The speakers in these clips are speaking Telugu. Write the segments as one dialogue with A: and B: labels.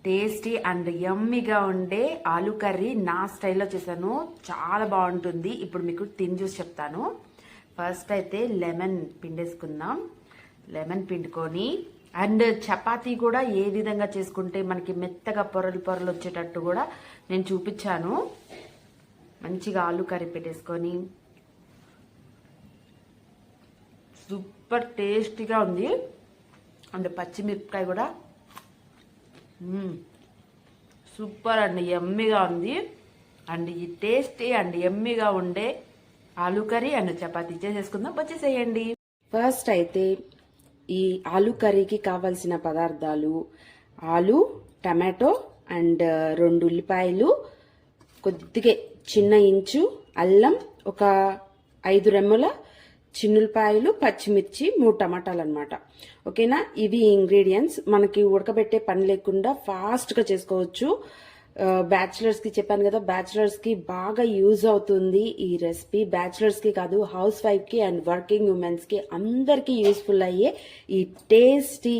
A: టేస్టీ అండ్ యమ్మీగా ఉండే ఆలూ కర్రీ నా స్టైల్లో చేశాను. చాలా బాగుంటుంది. ఇప్పుడు మీకు తిని చూసి చెప్తాను. ఫస్ట్ అయితే లెమన్ పిండేసుకుందాం. లెమన్ పిండుకొని అండ్ చపాతీ కూడా ఏ విధంగా చేసుకుంటే మనకి మెత్తగా పొరలు పొరలు వచ్చేటట్టు కూడా నేను చూపించాను. మంచిగా ఆలూ కర్రీ పెట్టేసుకొని సూపర్ టేస్టీగా ఉంది. అండ్ పచ్చిమిరపకాయ కూడా సూపర్ అండ్ యమ్మీగా ఉంది. అండ్ ఈ టేస్టీ అండ్ యమ్మీగా ఉండే ఆలూ కర్రీ అండ్ చపాతీ చేసేసుకుందాం. వచ్చేసేయండి. ఫస్ట్ అయితే ఈ ఆలూ కర్రీకి కావాల్సిన పదార్థాలు ఆలు, టమాటో అండ్ 2 ఉల్లిపాయలు, కొద్దిగా చిన్న ఇంచు అల్లం, ఒక 5 రెమ్మల చిన్నులపాయలు, పచ్చిమిర్చి, 3 టమాటాలు అనమాట. ఓకేనా, ఇవి ఇంగ్రీడియంట్స్. మనకి ఉడకబెట్టే పని లేకుండా ఫాస్ట్గా చేసుకోవచ్చు. బ్యాచిలర్స్కి చెప్పాను కదా, బ్యాచిలర్స్కి బాగా యూజ్ అవుతుంది ఈ రెసిపీ. బ్యాచిలర్స్కి కాదు, హౌస్ వైఫ్కి అండ్ వర్కింగ్ ఉమెన్స్కి అందరికీ యూస్ఫుల్ అయ్యే ఈ టేస్టీ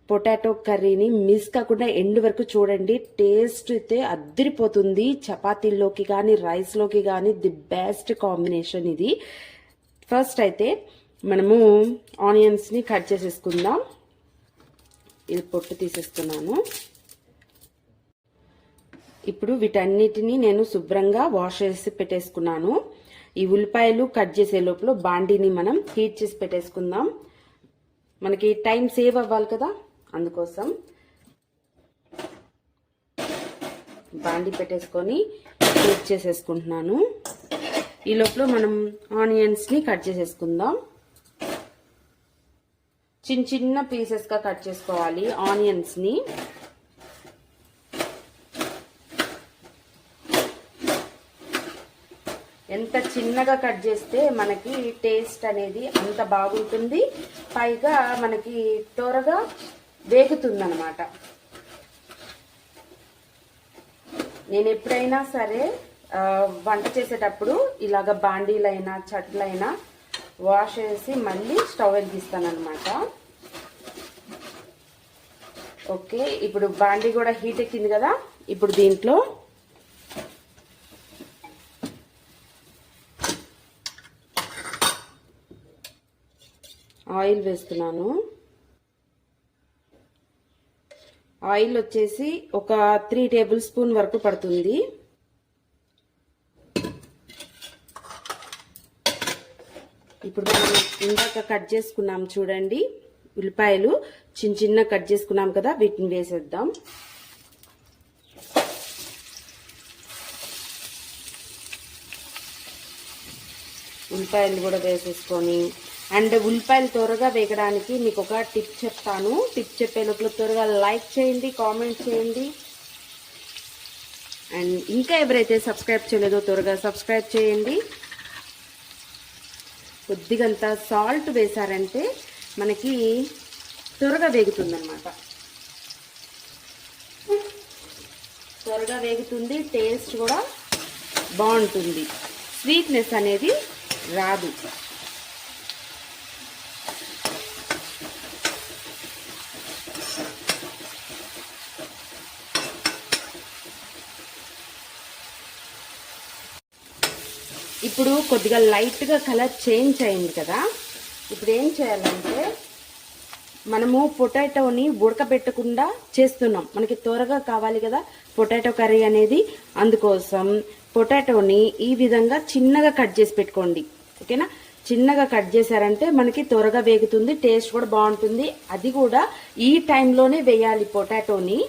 A: పొటాటో కర్రీని మిస్ కాకుండా ఎండ్ వరకు చూడండి. టేస్ట్ అయితే అద్దరిపోతుంది. చపాతీల్లోకి కానీ రైస్లోకి కానీ ది బెస్ట్ కాంబినేషన్ ఇది. ఫస్ట్ అయితే మనము ఆనియన్స్ని కట్ చేసేసుకుందాం. ఇది పొట్టు తీసేస్తున్నాను. ఇప్పుడు వీటన్నిటిని నేను శుభ్రంగా వాష్ చేసి పెట్టేసుకున్నాను. ఈ ఉల్లిపాయలు కట్ చేసే లోపల బాండీని మనం హీట్ చేసి పెట్టేసుకుందాం. మనకి టైం సేవ్ అవ్వాలి కదా, అందుకోసం బాండీ పెట్టేసుకొని హీట్ చేసేసుకుంటున్నాను. ఈ లోపల మనం ఆనియన్స్ ని కట్ చేసేసుకుందాం. చిన్న చిన్న పీసెస్ గా కట్ చేసుకోవాలి ఆనియన్స్ ని. ఎంత చిన్నగా కట్ చేస్తే మనకి టేస్ట్ అనేది అంత బాగుంటుంది. పైగా మనకి త్వరగా వేగుతుంది అన్నమాట. నేను ఎప్పుడైనా సరే వంట చేసేటప్పుడు ఇలాగ బాండీలైనా చట్లైనా వాష్ చేసి మళ్ళీ స్టవ్ వెలిగిస్తాను అనమాట. ఓకే, ఇప్పుడు బాండీ కూడా హీట్ ఎక్కింది కదా. ఇప్పుడు దీంట్లో ఆయిల్ వేస్తున్నాను. ఆయిల్ వచ్చేసి ఒక 3 టేబుల్ స్పూన్ వరకు పడుతుంది. ఇప్పుడు మనం ఇందాక కట్ చేసుకున్నాం చూడండి ఉల్లిపాయలు, చిన్న చిన్న కట్ చేసుకున్నాం కదా, వీటిని వేసేద్దాం. ఉల్లిపాయలు కూడా వేసేసుకొని అండ్ ఉల్లిపాయలు త్వరగా వేగడానికి మీకు ఒక టిప్ చెప్తాను. టిప్ చెప్పే లోపల త్వరగా లైక్ చేయండి, కామెంట్ చేయండి. అండ్ ఇంకా ఎవరైతే సబ్స్క్రైబ్ చేయలేదో త్వరగా సబ్స్క్రైబ్ చేయండి. కొద్దిగంత సాల్ట్ వేసారంటే మనకి త్వరగా వేగుతుంది అన్నమాట. త్వరగా వేగుతుంది, టేస్ట్ కూడా బాగుంటుంది, స్వీట్నెస్ అనేది రాదు. ఇప్పుడు కొద్దిగా లైట్గా కలర్ చేంజ్ అయింది కదా. ఇప్పుడు ఏం చేయాలంటే మనము పొటాటోని ఉడకబెట్టకుండా చేస్తున్నాం. మనకి త్వరగా కావాలి కదా పొటాటో కర్రీ అనేది. అందుకోసం పొటాటోని ఈ విధంగా చిన్నగా కట్ చేసి పెట్టుకోండి. ఓకేనా, చిన్నగా కట్ చేశారంటే మనకి త్వరగా వేగుతుంది, టేస్ట్ కూడా బాగుంటుంది. అది కూడా ఈ టైంలోనే వేయాలి పొటాటోని.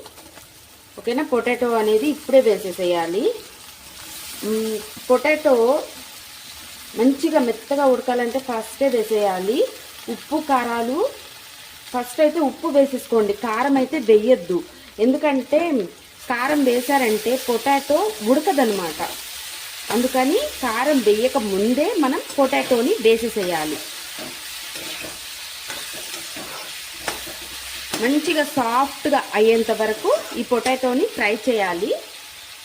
A: ఓకేనా, పొటాటో అనేది ఇప్పుడే వేసేసేయాలి. పొటాటో మంచిగా మెత్తగా ఉడకాలంటే ఫస్టే వేసేయాలి. ఉప్పు కారాలు ఫస్ట్ అయితే ఉప్పు వేసేసుకోండి, కారం అయితే వేయద్దు. ఎందుకంటే కారం వేసారంటే పొటాటో ఉడకదనమాట. అందుకని కారం వేయక ముందే మనం పొటాటోని వేసేసేయాలి. మంచిగా సాఫ్ట్గా అయ్యేంత వరకు ఈ పొటాటోని ఫ్రై చేయాలి.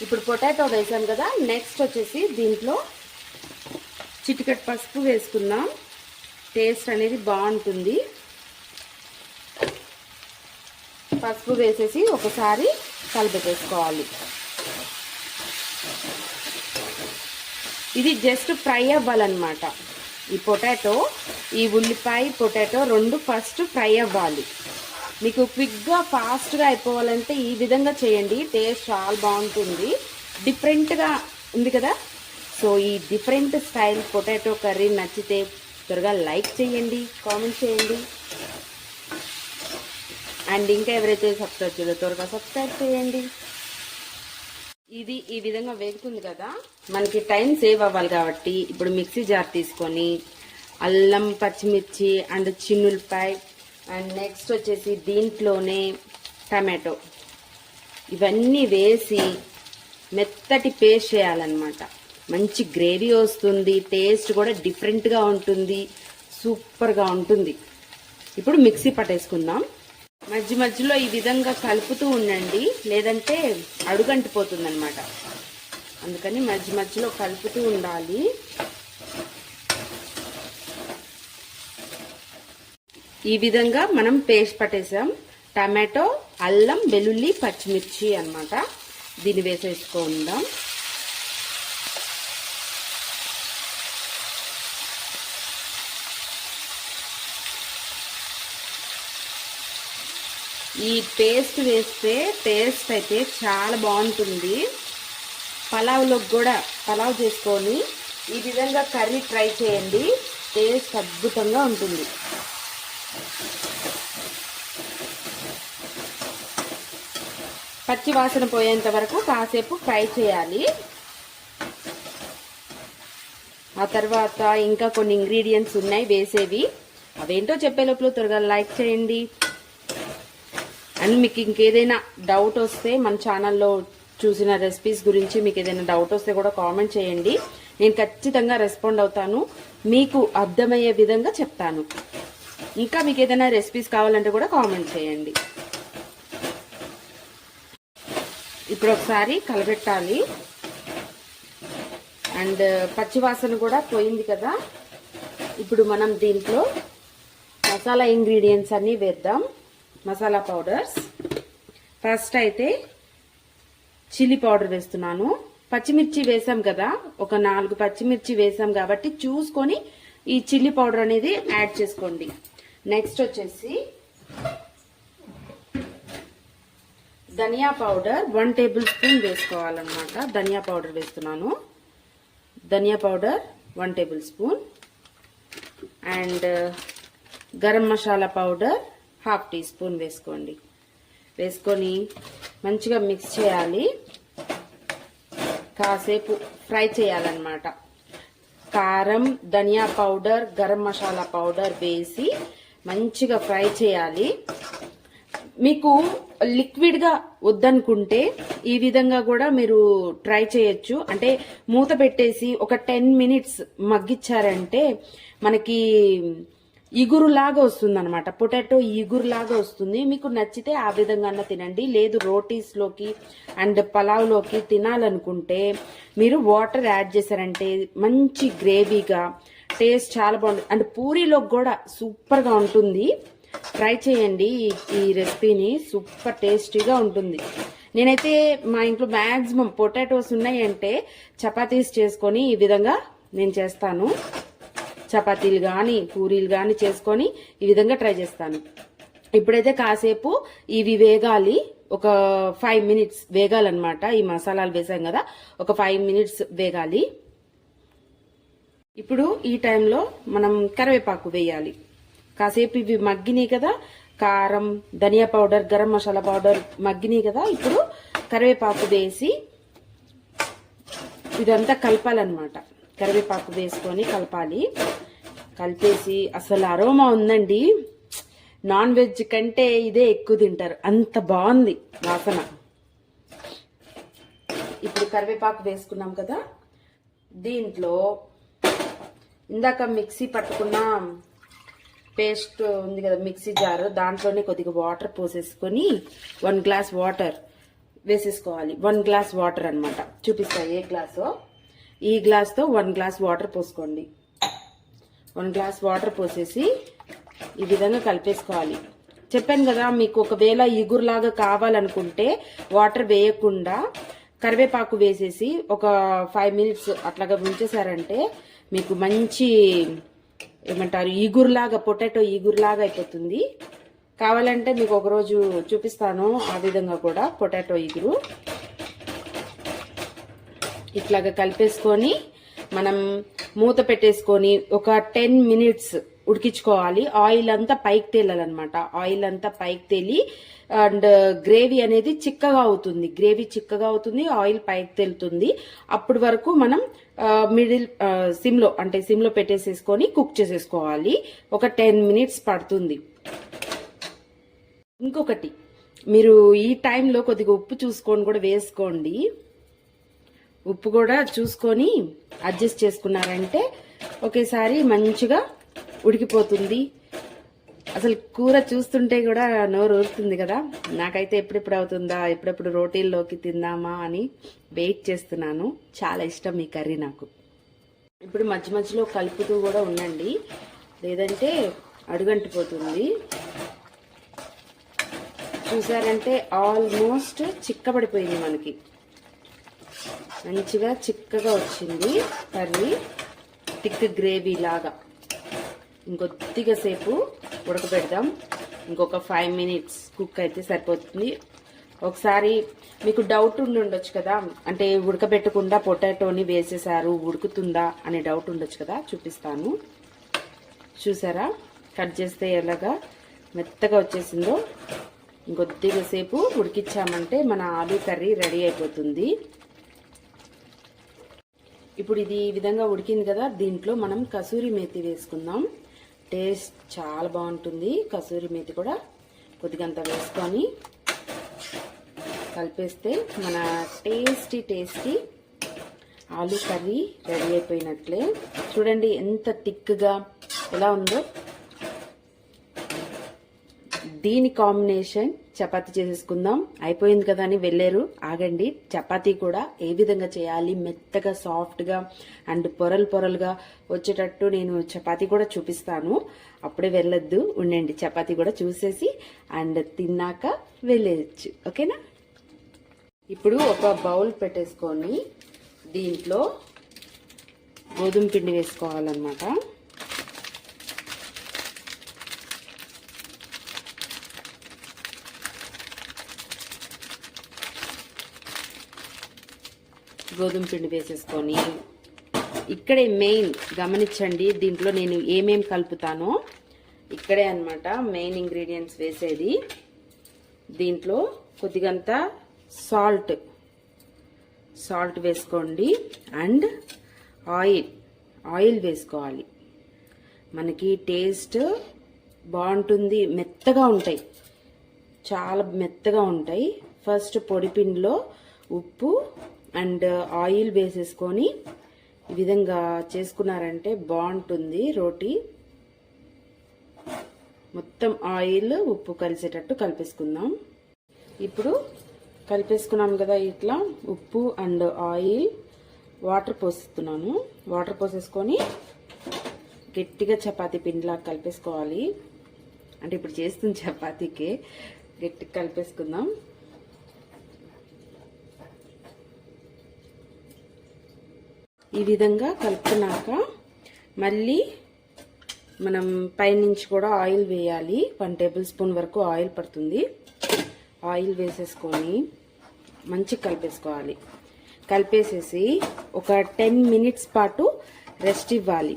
A: ఇప్పుడు పొటాటో వేసాం కదా, నెక్స్ట్ వచ్చేసి దీంట్లో చిటికెట్ పసుపు వేసుకుందాం. టేస్ట్ అనేది బాగుంటుంది. పసుపు వేసేసి ఒకసారి కలిపెట్టేసుకోవాలి. ఇది జస్ట్ ఫ్రై అవ్వాలన్నమాట. ఈ పొటాటో, ఈ ఉల్లిపాయ పొటాటో రెండు ఫస్ట్ ఫ్రై అవ్వాలి. మీకు క్విక్గా ఫాస్ట్గా అయిపోవాలంటే ఈ విధంగా చేయండి, టేస్ట్ చాలా బాగుంటుంది. డిఫరెంట్గా ఉంది కదా. సో ఈ డిఫరెంట్ స్టైల్ పొటాటో కర్రీ నచ్చితే త్వరగా లైక్ చేయండి, కామెంట్ చేయండి. అండ్ ఇంకా ఎవరైతే సబ్స్క్రైబ్ చేయలేదో త్వరగా సబ్స్క్రైబ్ చేయండి. ఇది ఈ విధంగా వేగుతుంది కదా, మనకి టైం సేవ్ అవ్వాలి కాబట్టి ఇప్పుడు మిక్సీ జార్ తీసుకొని అల్లం, పచ్చిమిర్చి అండ్ చిన్నులపాయ అండ్ నెక్స్ట్ వచ్చేసి దీంట్లోనే టమాటో ఇవన్నీ వేసి మెత్తటి పేస్ట్ చేయాలన్నమాట. మంచి గ్రేవీ వస్తుంది, టేస్ట్ కూడా డిఫరెంట్గా ఉంటుంది, సూపర్గా ఉంటుంది. ఇప్పుడు మిక్సీ పట్టేసుకుందాం. మధ్య మధ్యలో ఈ విధంగా కలుపుతూ ఉండండి, లేదంటే అడుగంటిపోతుంది అనమాట. అందుకని మధ్య మధ్యలో కలుపుతూ ఉండాలి. ఈ విధంగా మనం పేస్ట్ పట్టేసాం. టమాటో, అల్లం, వెల్లుల్లి, పచ్చిమిర్చి అన్నమాట. దీన్ని వేసేసుకుందాం. ఈ పేస్ట్ వేస్తే టేస్ట్ అయితే చాలా బాగుంటుంది. పలావ్లోకి కూడా పలావ్ చేసుకొని ఈ విధంగా కర్రీ ట్రై చేయండి, టేస్ట్ అద్భుతంగా ఉంటుంది. పచ్చి వాసన పోయేంత వరకు కాసేపు ఫ్రై చేయాలి. ఆ తర్వాత ఇంకా కొన్ని ఇంగ్రీడియంట్స్ ఉన్నాయి వేసేవి, అవేంటో చెప్పే లోపల త్వరగా లైక్ చేయండి. అండ్ మీకు ఇంకేదైనా డౌట్ వస్తే మన ఛానల్లో చూసిన రెసిపీస్ గురించి మీకు ఏదైనా డౌట్ వస్తే కూడా కామెంట్ చేయండి, నేను ఖచ్చితంగా రెస్పాండ్ అవుతాను, మీకు అర్థమయ్యే విధంగా చెప్తాను. ఇంకా మీకు ఏదైనా రెసిపీస్ కావాలంటే కూడా కామెంట్ చేయండి. ఇప్పుడు ఒకసారి కలబెట్టాలి. అండ్ పచ్చివాసన కూడా పోయింది కదా. ఇప్పుడు మనం దీంట్లో మసాలా ఇంగ్రీడియంట్స్ అన్నీ వేద్దాం. మసాలా పౌడర్స్ ఫస్ట్ అయితే చిల్లీ పౌడర్ వేస్తున్నాను. పచ్చిమిర్చి వేసాం కదా, ఒక 4 పచ్చిమిర్చి వేసాం కాబట్టి చూసుకొని ఈ చిల్లీ పౌడర్ అనేది యాడ్ చేసుకోండి. నెక్స్ట్ వచ్చేసి ధనియా పౌడర్ 1 టేబుల్ స్పూన్ వేసుకోవాలన్నమాట. ధనియా పౌడర్ వేస్తున్నాను. ధనియా powder 1 tablespoon. And garam masala powder 1/2 teaspoon వేసుకోండి. వేసుకొని మంచిగా మిక్స్ చేయాలి, కాసేపు ఫ్రై చేయాలన్నమాట. కారం, ధనియా పౌడర్, గరం మసాలా పౌడర్ వేసి మంచిగా ఫ్రై చేయాలి. మీకు లిక్విడ్ గా వద్దనుకుంటే ఈ విధంగా కూడా మీరు ట్రై చేయొచ్చు. అంటే మూత పెట్టేసి ఒక 10 మినిట్స్ మగ్గిచ్చారంటే మనకి ఇగురులాగా వస్తుంది అనమాట. పొటాటో ఇగురులాగా వస్తుంది. మీకు నచ్చితే ఆ విధంగా తినండి, లేదు రోటీస్ లోకి అండ్ పలావ్ లోకి తినాలనుకుంటే మీరు వాటర్ యాడ్ చేశారంటే మంచి గ్రేవీగా టేస్ట్ చాలా బాగుంటుంది. అండ్ పూరీలోకి కూడా సూపర్ గా ఉంటుంది. ట్రై చేయండి ఈ రెసిపీని, సూపర్ టేస్టీగా ఉంటుంది. నేనైతే మా ఇంట్లో మాక్సిమం పొటాటోస్ ఉన్నాయంటే చపాతీస్ చేసుకొని ఈ విధంగా నేను చేస్తాను. చపాతీలు కానీ పూరీలు కానీ చేసుకొని ఈ విధంగా ట్రై చేస్తాను. ఇప్పుడైతే కాసేపు ఇవి వేగాలి, ఒక 5 మినిట్స్ వేగాలన్నమాట. ఈ మసాలాలు వేసాం కదా, ఒక 5 మినిట్స్ వేగాలి. ఇప్పుడు ఈ టైంలో మనం కరివేపాకు వేయాలి. కాసేపు ఇవి మగ్గినాయి కదా, కారం, ధనియా పౌడర్, గరం మసాలా పౌడర్ మగ్గినాయి కదా. ఇప్పుడు కరివేపాకు వేసి ఇదంతా కలపాలన్నమాట. కరివేపాకు వేసుకొని కలపాలి. కలిపేసి అసలు అరోమా ఉందండి, నాన్ వెజ్ కంటే ఇదే ఎక్కువ తింటారు, అంత బాగుంది వాసన. ఇప్పుడు కరివేపాకు వేసుకున్నాం కదా, దీంట్లో ఇందాక మిక్సీ పట్టుకున్న పేస్ట్ ఉంది కదా, మిక్సీ జార్, దాంట్లోనే కొద్దిగా వాటర్ పోసేసుకొని 1 గ్లాస్ వాటర్ వేసేసుకోవాలి. 1 గ్లాస్ వాటర్ అన్నమాట. చూపిస్తా ఏ గ్లాసో. ఈ గ్లాస్తో 1 గ్లాస్ వాటర్ పోసుకోండి. 1 గ్లాస్ వాటర్ పోసేసి ఈ విధంగా కలిపేసుకోవాలి. చెప్పాను కదా, మీకు ఒకవేళ ఇగురులాగా కావాలనుకుంటే వాటర్ వేయకుండా కరివేపాకు వేసేసి ఒక 5 మినిట్స్ అట్లాగా ఉంచేసారంటే మీకు మంచి ఏమంటారు ఇగురులాగా, పొటాటో ఇగురులాగా అయిపోతుంది. కావాలంటే మీకు ఒకరోజు చూపిస్తాను ఆ విధంగా కూడా పొటాటో ఇగురు. ఇట్లాగా కలిపేసుకొని మనం మూత పెట్టేసుకొని ఒక 10 మినిట్స్ ఉడికించుకోవాలి. ఆయిల్ అంతా పైకి తేలాలన్నమాట. ఆయిల్ అంతా పైకి తేలి అండ్ గ్రేవీ అనేది చిక్కగా అవుతుంది. గ్రేవీ చిక్కగా అవుతుంది, ఆయిల్ పైకి తేలుతుంది. అప్పటి వరకు మనం మిడిల్ సిమ్లో పెట్టేసేసుకొని కుక్ చేసేసుకోవాలి. ఒక 10 మినిట్స్ పడుతుంది. ఇంకొకటి, మీరు ఈ టైంలో కొద్దిగా ఉప్పు చూసుకొని కూడా వేసుకోండి. ఉప్పు కూడా చూసుకొని అడ్జస్ట్ చేసుకున్నారంటే ఒకేసారి మంచిగా ఉడికిపోతుంది. అసలు కూర చూస్తుంటే కూడా నోరు ఊరుతుంది కదా. నాకైతే ఎప్పుడెప్పుడు అవుతుందా, ఎప్పుడెప్పుడు రోటీల్లోకి తిందామా అని వెయిట్ చేస్తున్నాను. చాలా ఇష్టం ఈ కర్రీ నాకు. ఇప్పుడు మధ్య మధ్యలో కలుపుతూ కూడా ఉండండి, లేదంటే అడుగంటిపోతుంది. చూసారంటే ఆల్మోస్ట్ చిక్కబడిపోయింది, మనకి మంచిగా చిక్కగా వచ్చింది కర్రీ, థిక్ గ్రేవీ లాగా. ఇంకొద్దిగా సేపు ఉడకబెడదాం. ఇంకొక 5 మినిట్స్ కుక్ అయితే సరిపోతుంది. ఒకసారి మీకు డౌట్ ఉండొచ్చు కదా, అంటే ఉడకబెట్టకుండా పొటాటోని వేసేసారు, ఉడుకుతుందా అనే డౌట్ ఉండొచ్చు కదా. చూపిస్తాను. చూసారా, కట్ చేస్తే ఎలాగా మెత్తగా వచ్చేసిందో. ఇంకొద్దిగా సేపు ఉడికించామంటే మన ఆలూ కర్రీ రెడీ అయిపోతుంది. ఇప్పుడు ఇది ఈ విధంగా ఉడికింది కదా, దీంట్లో మనం కసూరి మేతి వేసుకుందాం. టేస్ట్ చాలా బాగుంటుంది. కసూరి మేతి కూడా కొద్దిగంత వేసుకొని కలిపేస్తే మన టేస్టీ ఆలూ కర్రీ రెడీ అయిపోయినట్లే. చూడండి ఎంత థిక్గా ఎలా ఉందో. దీని కాంబినేషన్ చపాతీ చేసేసుకుందాం. అయిపోయింది కదా అని వెళ్ళారు, ఆగండి. చపాతీ కూడా ఏ విధంగా చేయాలి, మెత్తగా సాఫ్ట్గా అండ్ పొరలుగా వచ్చేటట్టు నేను చపాతీ కూడా చూపిస్తాను. అప్పుడే వెళ్ళొద్దు, ఉండండి. చపాతీ కూడా చూసేసి అండ్ తిన్నాక వెళ్ళేయచ్చు, ఓకేనా. ఇప్పుడు ఒక బౌల్ పెట్టేసుకొని దీంట్లో గోధుమ పిండి వేసుకోవాలన్నమాట. గోధుమ పిండి వేసేసుకొని ఇక్కడే మెయిన్ గమనించండి, దీంట్లో నేను ఏమేమి కలుపుతానో ఇక్కడే అన్నమాట మెయిన్ ఇంగ్రీడియంట్స్ వేసేది. దీంట్లో కొద్దిగంత సాల్ట్ వేసుకోండి అండ్ ఆయిల్ వేసుకోవాలి. మనకి టేస్ట్ బాగుంటుంది. మెత్తగా ఉంటాయి, చాలా మెత్తగా ఉంటాయి. ఫస్ట్ పొడిపిండిలో ఉప్పు అండ్ ఆయిల్ వేసేసుకొని ఈ విధంగా చేసుకున్నారంటే బాగుంటుంది రోటీ. మొత్తం ఆయిల్ ఉప్పు కలిసేటట్టు కలిపేసుకుందాం. ఇప్పుడు కలిపేసుకున్నాం కదా, ఇట్లా ఉప్పు అండ్ ఆయిల్, వాటర్ పోస్తున్నాను. వాటర్ పోసేసుకొని గట్టిగా చపాతీ పిండిలా కలిపేసుకోవాలి. అంటే ఇప్పుడు చేస్తుంది చపాతీకి, గట్టిగా కలిపేసుకుందాం. ఈ విధంగా కలుపుకున్నాక మళ్ళీ మనం పైనుంచి కూడా ఆయిల్ వేయాలి. 1 టేబుల్ స్పూన్ వరకు ఆయిల్ పడుతుంది. ఆయిల్ వేసేసుకొని మంచిగా కలిపేసుకోవాలి. కలిపేసేసి ఒక 10 మినిట్స్ పాటు రెస్ట్ ఇవ్వాలి.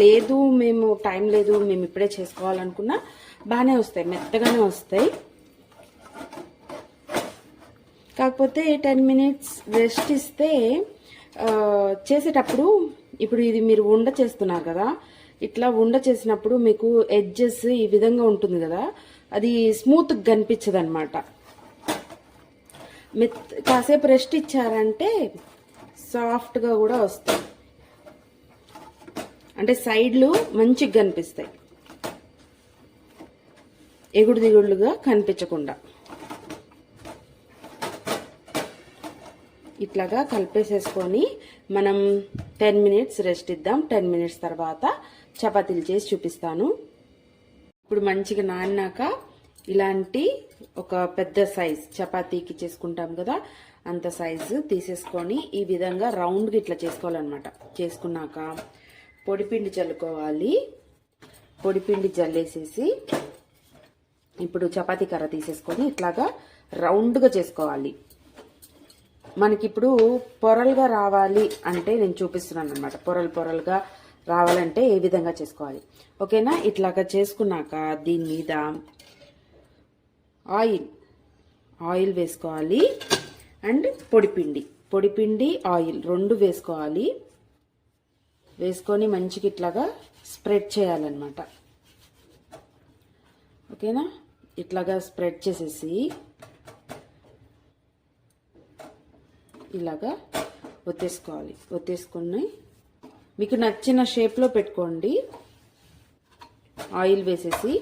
A: లేదు మేము టైం లేదు, మేము ఇప్పుడే చేసుకోవాలనుకున్నా బాగానే వస్తాయి, మెత్తగానే వస్తాయి. కాకపోతే 10 మినిట్స్ రెస్ట్ ఇస్తే చేసేటప్పుడు, ఇప్పుడు ఇది మీరు ఉండ చేస్తున్నారు కదా, ఇట్లా ఉండ చేసినప్పుడు మీకు ఎడ్జెస్ ఈ విధంగా ఉంటుంది కదా, అది స్మూత్గా కనిపించదు అనమాట. కాసేపు రెస్ట్ ఇచ్చారంటే సాఫ్ట్గా కూడా వస్తాయి, అంటే సైడ్లు మంచిగా కనిపిస్తాయి, ఎగుడు దిగుడుగా కనిపించకుండా. ఇట్లాగా కలిపేసేసుకొని మనం 10 మినిట్స్ రెస్ట్ ఇద్దాం. 10 మినిట్స్ తర్వాత చపాతీలు చేసి చూపిస్తాను. ఇప్పుడు మంచిగా నానినాక ఇలాంటి ఒక పెద్ద సైజ్ చపాతీకి చేసుకుంటాం కదా అంత సైజు తీసేసుకొని ఈ విధంగా రౌండ్గా ఇట్లా చేసుకోవాలన్నమాట. చేసుకున్నాక పొడిపిండి చల్లుకోవాలి. పొడిపిండి జల్లేసేసి ఇప్పుడు చపాతీ కర్ర తీసేసుకొని ఇట్లాగా రౌండ్గా చేసుకోవాలి. మనకిప్పుడు పొరలుగా రావాలి అంటే నేను చూపిస్తున్నాను అనమాట. పొరలుగా రావాలంటే ఏ విధంగా చేసుకోవాలి, ఓకేనా? ఇట్లాగా చేసుకున్నాక దీని మీద ఆయిల్ వేసుకోవాలి అండ్ పొడిపిండి ఆయిల్ రెండు వేసుకోవాలి. వేసుకొని మంచిగా ఇట్లాగా స్ప్రెడ్ చేయాలన్నమాట, ఓకేనా? ఇట్లాగా స్ప్రెడ్ చేసేసి ఇలాగా ఒత్తేసుకోవాలి. ఒత్తేసుకొని మీకు నచ్చిన షేప్లో పెట్టుకోండి. ఆయిల్ వేసేసి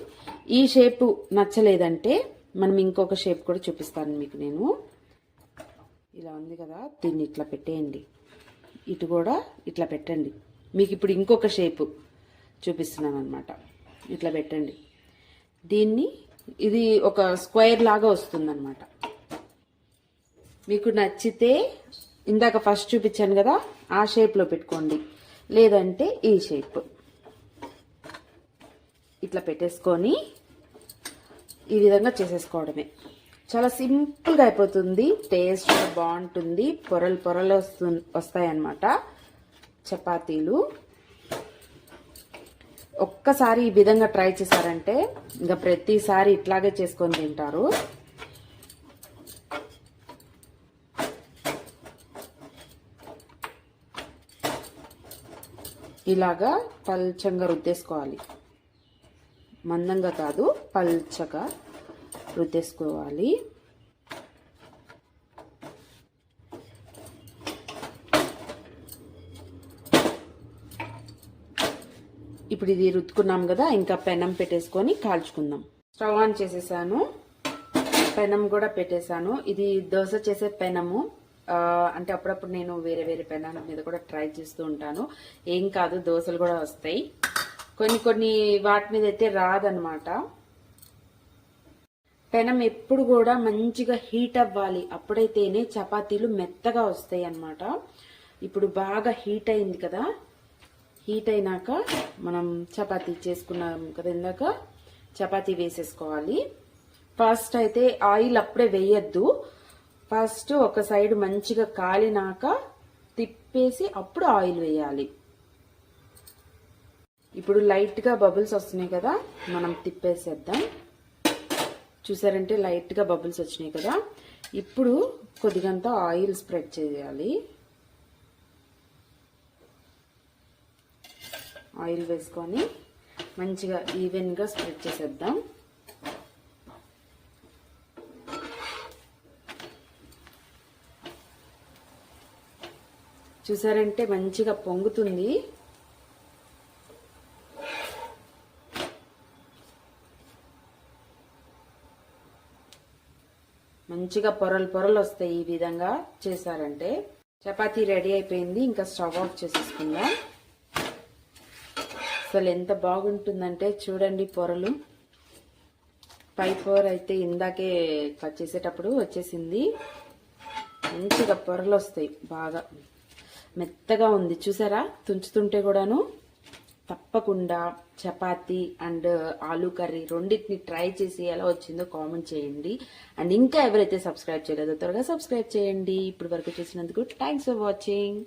A: ఈ షేపు నచ్చలేదంటే మనం ఇంకొక షేప్ కూడా చూపిస్తాను మీకు నేను. ఇలా ఉంది కదా, దీన్ని ఇట్లా పెట్టేయండి. ఇటు కూడా ఇట్లా పెట్టండి. మీకు ఇప్పుడు ఇంకొక షేపు చూపిస్తున్నాను అనమాట. ఇట్లా పెట్టండి. దీన్ని ఇది ఒక స్క్వేర్ లాగా వస్తుందన్నమాట. మీకు నచ్చితే ఇందాక ఫస్ట్ చూపించాను కదా ఆ షేప్లో పెట్టుకోండి, లేదంటే ఈ షేప్ ఇట్లా పెట్టేసుకొని ఈ విధంగా చేసేసుకోవడమే. చాలా సింపుల్గా అయిపోతుంది. టేస్ట్ బాగుంటుంది. పొరలు వస్తాయన్నమాట చపాతీలు. ఒక్కసారి ఈ విధంగా ట్రై చేశారంటే ఇంకా ప్రతిసారి ఇట్లాగే చేసుకొని తింటారు. ఇలాగా పల్చంగా రుద్దేసుకోవాలి. మందంగా కాదు, పల్చగా రుద్దేసుకోవాలి. ఇప్పుడు ఇది రుద్దుకున్నాం కదా, ఇంకా పెనం పెట్టేసుకొని కాల్చుకుందాం. స్టవ్ ఆన్ చేసేసాను, పెనం కూడా పెట్టేశాను. ఇది దోశ చేసే పెనము. అంటే అప్పుడప్పుడు నేను వేరే వేరే పెనాల మీద కూడా ట్రై చేస్తూ ఉంటాను. ఏం కాదు, దోశలు కూడా వస్తాయి. కొన్ని వాటి మీద అయితే రాదనమాట. పెనం ఎప్పుడు కూడా మంచిగా హీట్ అవ్వాలి, అప్పుడైతేనే చపాతీలు మెత్తగా వస్తాయి అన్నమాట. ఇప్పుడు బాగా హీట్ అయింది కదా, హీట్ అయినాక మనం చపాతీ చేసుకున్నాం కదా ఇందాక, చపాతీ వేసేసుకోవాలి. ఫస్ట్ అయితే ఆయిల్ అప్పుడే వేయద్దు. ఫస్ట్ ఒక సైడ్ మంచిగా కాలినాక తిప్పేసి అప్పుడు ఆయిల్ వేయాలి. ఇప్పుడు లైట్ గా బబుల్స్ వస్తున్నాయి కదా, మనం తిప్పేసేద్దాం. చూసారంటే లైట్ గా బబుల్స్ వచ్చినాయి కదా. ఇప్పుడు కొద్దిగంత ఆయిల్ స్ప్రెడ్ చేయాలి. ఆయిల్ వేసుకొని మంచిగా ఈవెన్ గా స్ప్రెడ్ చేసేద్దాం. చూసారంటే మంచిగా పొంగుతుంది. మంచిగా పొరలు వస్తాయి ఈ విధంగా చేశారంటే. చపాతీ రెడీ అయిపోయింది. ఇంకా స్టవ్ ఆఫ్ చేసేసుకుందాం. అసలు ఎంత బాగుంటుందంటే చూడండి, పొరలు పై పొర అయితే ఇందాకే కట్ చేసేటప్పుడు వచ్చేసింది. మంచిగా పొరలు వస్తాయి, బాగా మెత్తగా ఉంది. చూసారా, తుంచుతుంటే కూడాను. తప్పకుండా చపాతీ అండ్ ఆలూ కర్రీ రెండింటిని ట్రై చేసి ఎలా వచ్చిందో కామెంట్ చేయండి. అండ్ ఇంకా ఎవరైతే సబ్స్క్రైబ్ చేయలేదో త్వరగా సబ్స్క్రైబ్ చేయండి. ఇప్పటి వరకు చూసినందుకు థ్యాంక్స్ ఫర్ వాచింగ్.